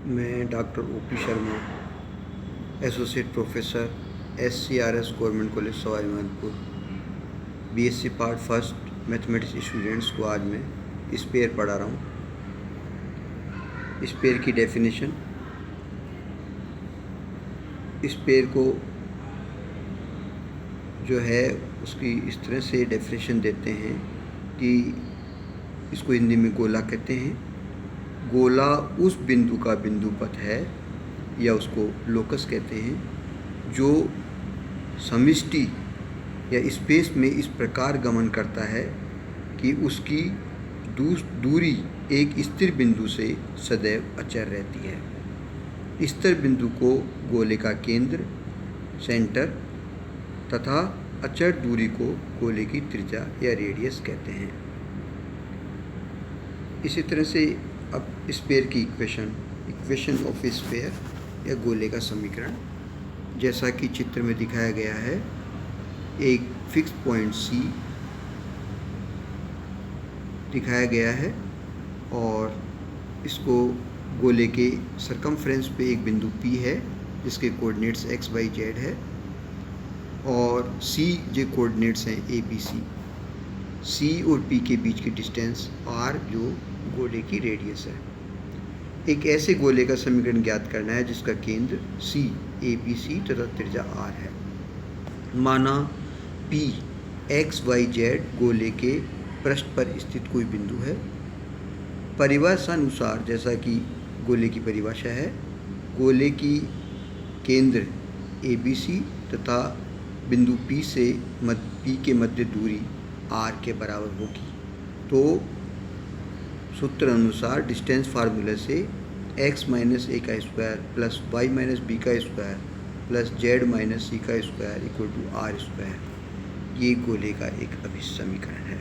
मैं doctor OP. Sharma, associate professor, SCRS government college Sawai Madhopur, BSc part first mathematics students को आज मैं स्पेयर पढ़ा रहा हूँ। स्पेयर की डेफिनेशन, स्पेयर को जो है उसकी इस तरह से डेफिनेशन देते हैं कि इसको हिंदी में गोला कहते हैं। गोला उस बिंदु का बिंदु पथ है या उसको लोकस कहते हैं जो समष्टि या स्पेस में इस प्रकार गमन करता है कि उसकी दूरी एक स्थिर बिंदु से सदैव अचर रहती है। स्थिर बिंदु को गोले का केंद्र सेंटर तथा अचर दूरी को गोले की त्रिज्या या रेडियस कहते हैं। इसी तरह से अब स्पेयर की इक्वेशन ऑफ स्पेयर या गोले का समीकरण जैसा कि चित्र में दिखाया गया है, एक फिक्स पॉइंट C दिखाया गया है और इसको गोले के सरकमफ्रेंस पे एक बिंदु P है जिसके कोऑर्डिनेट्स x, y, z है और C जो कोऑर्डिनेट्स हैं A, B, C। C और P के बीच की डिस्टेंस R जो गोले की रेडियस है। एक ऐसे गोले का समीकरण ज्ञात करना है जिसका केंद्र C, A, B, C तथा त्रिज्या R है। माना P x, y, z गोले के पृष्ठ पर स्थित कोई बिंदु है। परिभाषानुसार, जैसा कि गोले की परिभाषा है, गोले की केंद्र ABC तथा बिंदु P से P के मध्य दूरी R के बराबर होगी। तो सूत्र अनुसार डिस्टेंस फार्मूले से x माइनस a का square plus y minus b का square plus z minus c का square equal to r square, ये गोले का एक अभिष्ट समीकरण है।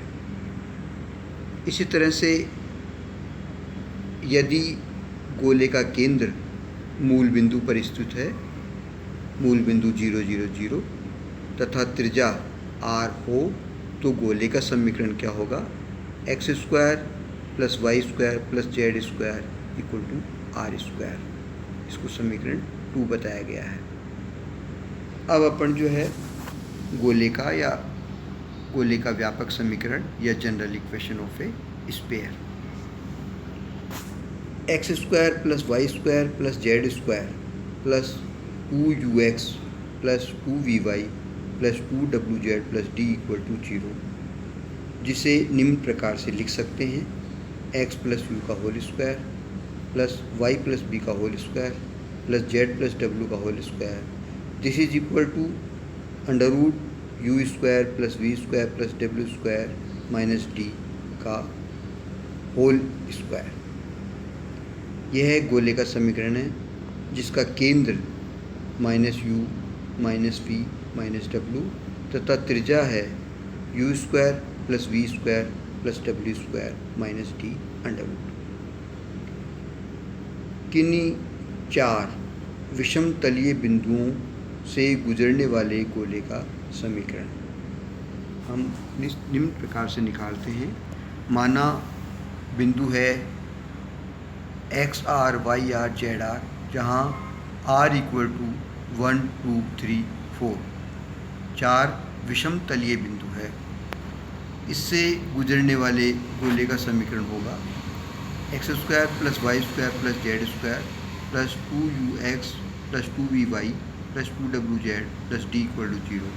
इसी तरह से यदि गोले का केंद्र मूल बिंदु पर स्थित है, मूल बिंदु 0, 0, 0 तथा त्रिज्या r हो, तो गोले का समीकरण क्या होगा? x square plus y square plus z square equal to r square. इसको समीकरण 2 बताया गया है। अब अपन जो है गोले का व्यापक समीकरण या general equation of a sphere, x square plus y square plus z square plus 2ux plus 2vy plus 2wz plus d equal to 0, जिसे निम्न प्रकार से लिख सकते हैं: x प्लस यू का whole square plus y plus b का whole square plus z plus डब्ल्यू का whole square, this is equal to under root u square plus we square plus W square minus D का whole square. यह गोले का समीकरण है जिसका केंद्र minus U minus V minus W तथा त्रिज्या है U square plus we square plus W square minus D under root. किन्हीं 4 विषम तलीय बिंदुओं से गुजरने वाले गोले का समीकरण हम निम्न प्रकार से निकालते हैं। माना बिंदु है XR, YR, ZR, जहाँ R इक्वल टू 1, 2, 3, 4 4 विषम तलीय बिंदु है। इससे गुजरने वाले गोले का समीकरण होगा x square plus y square plus z square plus 2ux plus 2vy plus 2wz plus d equal to 0।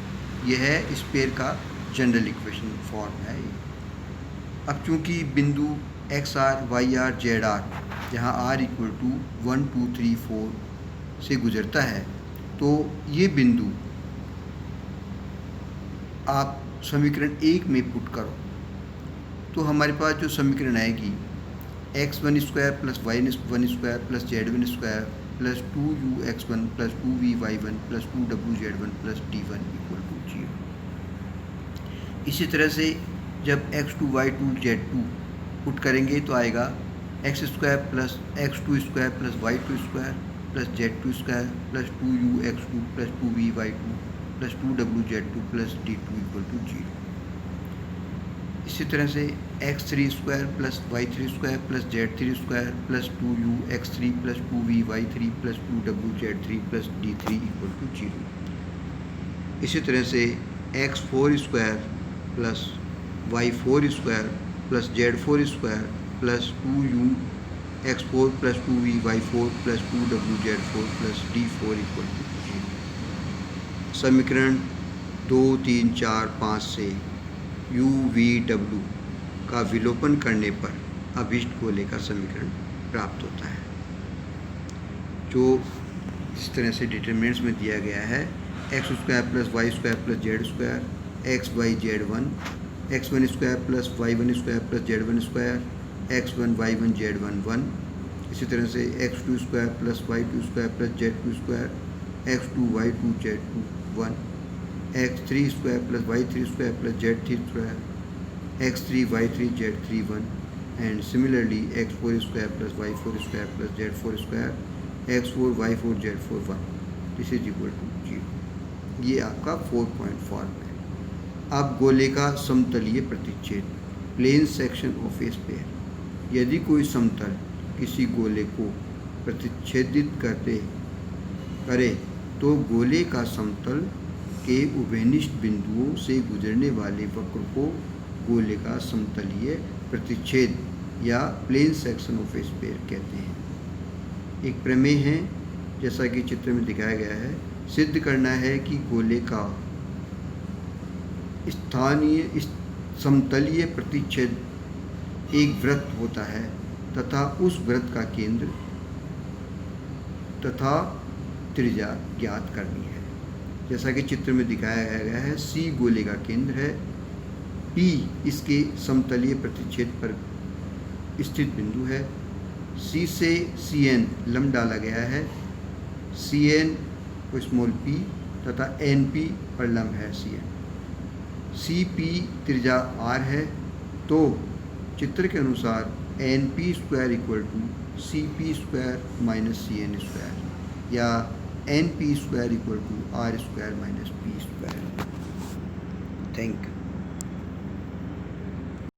यह है स्पेयर का जनरल इक्वेशन फॉर्म है। अब चूंकि बिंदु XR, YR, ZR जहाँ R इक्वल टू 1, 2, 3, 4 से गुजरता है, तो ये बिंदु आप समीकरण 1 में पुट करो तो हमारे पास जो समीकरण आएगी x1 square plus y1 square plus z1 square plus 2ux1 plus 2vy1 plus 2wz1 plus d1 equal to 0। इसी तरह से जब x2 y2 z2 पुट करेंगे तो आएगा x square plus x2 square plus y2 square plus z2 square plus 2ux2 plus 2vy2 plus 2wz2 plus d2 equal to 0। इसी तरह से x3² plus y3² plus z3² plus 2u(x3) plus 2vy3 plus 2wz3 plus d3 equal to 0। इसी तरह से x4² plus y4² plus z4² plus 2u(x4) plus 2vy4 plus 2wz4 plus d4 equal to 0। समीकरण 2, 3, 4, 5 से u v w का विलोपन करने पर अभीष्ट गोले का समीकरण प्राप्त होता है, जो इस तरह से डिटरमिनेंट्स में दिया गया है। x² plus y² plus z² x y z1 x1² plus y1² plus z1² x1 y1 z1 1। इसी तरह से x2² plus y2² plus z2² x2 y2 z2 1 x3² plus y3² plus z3² x3 y3 z3 1 and similarly x4² plus y4² plus z4² x4 y4 z4 1 this is equal to 0। ये आपका 4 form है। अब गोले का समतलीय प्रतिच्छेद, plane section of a sphere. यदि कोई समतल किसी गोले को प्रतिच्छेदित करे तो गोले का समतल के उभयनिष्ठ बिंदुओं से गुजरने वाले वक्र को गोले का समतलीय प्रतिच्छेद या plane section of a sphere कहते हैं। एक प्रमेय है, जैसा कि चित्र में दिखाया गया है। सिद्ध करना है कि गोले का स्थानीय समतलीय प्रतिच्छेद एक वृत्त होता है तथा उस वृत्त का केंद्र तथा त्रिज्या ज्ञात करनी है। जैसा कि चित्र में दिखाया गया है, C गोले का केंद्र है, P इसके समतलीय प्रतिच्छेद पर स्थित बिंदु है, C से CN लंब डाला गया है, CN को स्मॉल p तथा NP पर लंब है CN। CP त्रिज्या R है, तो चित्र के अनुसार NP² equal to CP² minus CN² या NP² equal to R² minus P²। Thank you.